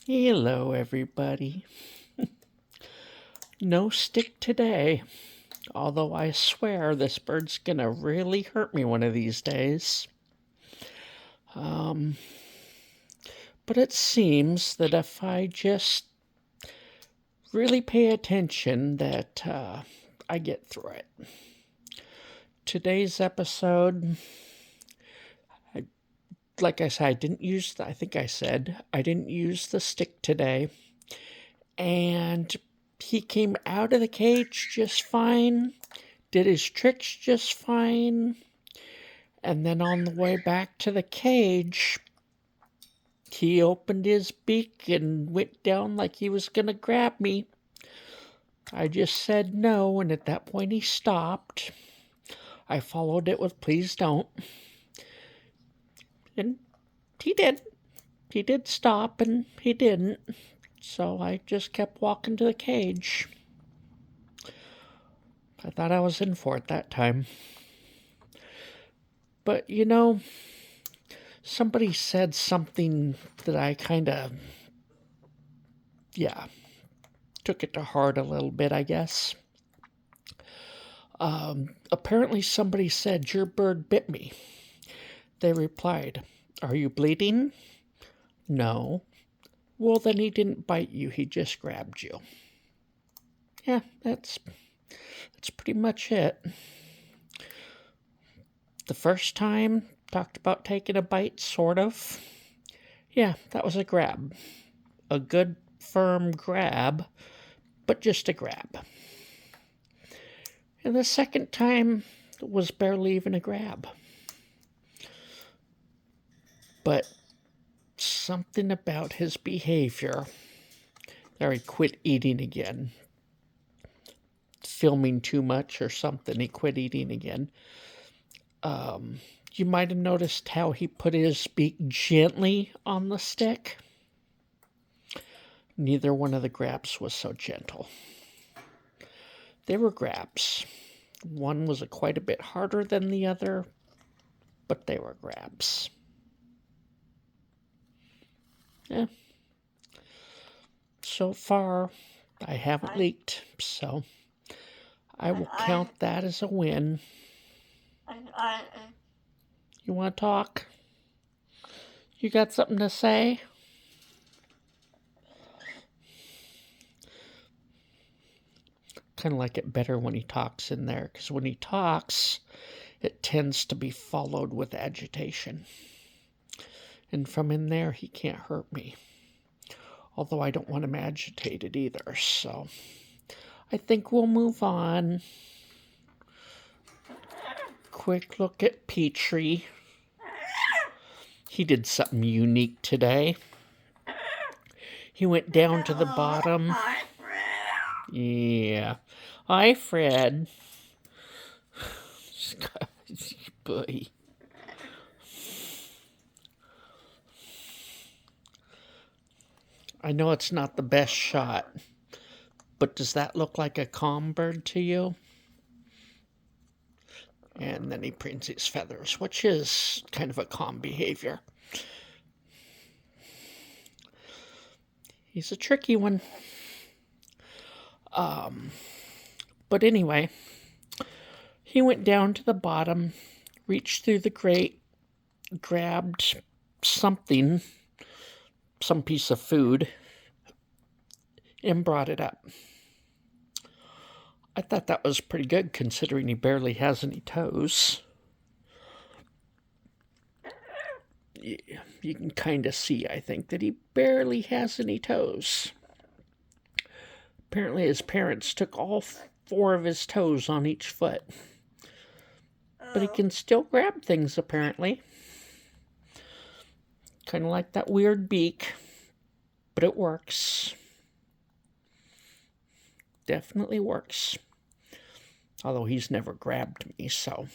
Hello, everybody. No stick today, although I swear this bird's gonna really hurt me one of these days. Um, but it seems that if I just really pay attention, that I get through it. Today's episode, like I said, I think I said I didn't use the stick today, and he came out of the cage just fine, did his tricks just fine, and then on the way back to the cage, he opened his beak and went down like he was going to grab me. I just said no, and at that point he stopped. I followed it with please don't. And he did. He did stop, and he didn't. So I just kept walking to the cage. I thought I was in for it that time. But somebody said something that I kind of, took it to heart a little bit, I guess. Apparently somebody said, "Your bird bit me." They replied, "Are you bleeding?" "No." "Well, then he didn't bite you, he just grabbed you." Yeah, that's pretty much it. The first time, talked about taking a bite, sort of. Yeah, that was a grab. A good, firm grab, but just a grab. And the second time was barely even a grab. But something about his behavior, there he quit eating again. Filming too much or something, he quit eating again. You might have noticed how he put his beak gently on the stick. Neither one of the grabs was so gentle. They were grabs. One was quite a bit harder than the other, but they were grabs. Yeah. So far, I haven't leaked, so I will count that as a win. You want to talk? You got something to say? Kind of like it better when he talks in there, because when he talks, it tends to be followed with agitation. And from in there, he can't hurt me. Although I don't want him agitated either, so I think we'll move on. Quick look at Petrie. He did something unique today. He went down to the bottom. Yeah. Hi, Fred. Boy. I know it's not the best shot, but does that look like a calm bird to you? And then he preens his feathers, which is kind of a calm behavior. He's a tricky one. But anyway, he went down to the bottom, reached through the grate, grabbed something, some piece of food, and brought it up. I thought that was pretty good considering he barely has any toes. You can kind of see, I think, that he barely has any toes. Apparently his parents took all 4 of his toes on each foot. But he can still grab things, apparently. Kind of like that weird beak, but it works. Definitely works. Although he's never grabbed me, so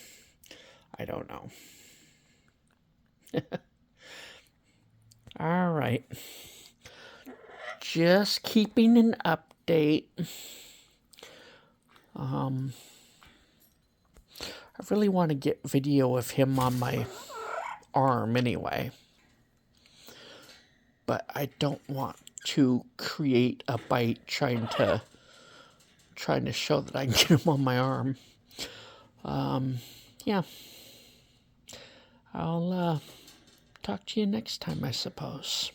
I don't know. All right. Just keeping an update. I really want to get video of him on my arm anyway. But I don't want to create a bite, trying to show that I can get him on my arm. Yeah. I'll talk to you next time, I suppose.